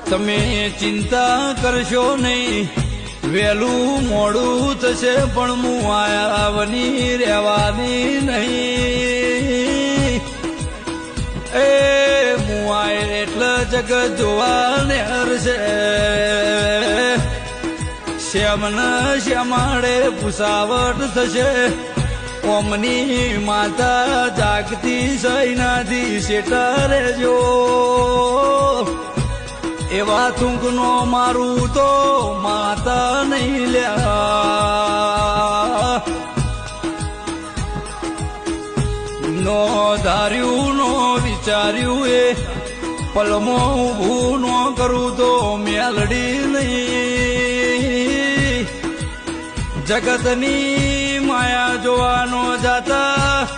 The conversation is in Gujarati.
તમે ચિંતા કરશો નહીં, વહેલું મોડું થશે પણ હું આવની રહેવાની નહીં. એ હું આય એટલે જગત જોવાને હરશે. શ્યામને શ્યામાડે પુસાવટ થશે. ઓમની માતા જાગતી સૈનાથી શેટા રેજો. એવા થૂંકનો મારું તો માતા નહીં લ્યા. નો ધાર્યું નો વિચાર્યું એ પલમો ઊભું નો કરું તો મેલડી નહીં. જગતની માયા જોવાનો જાતા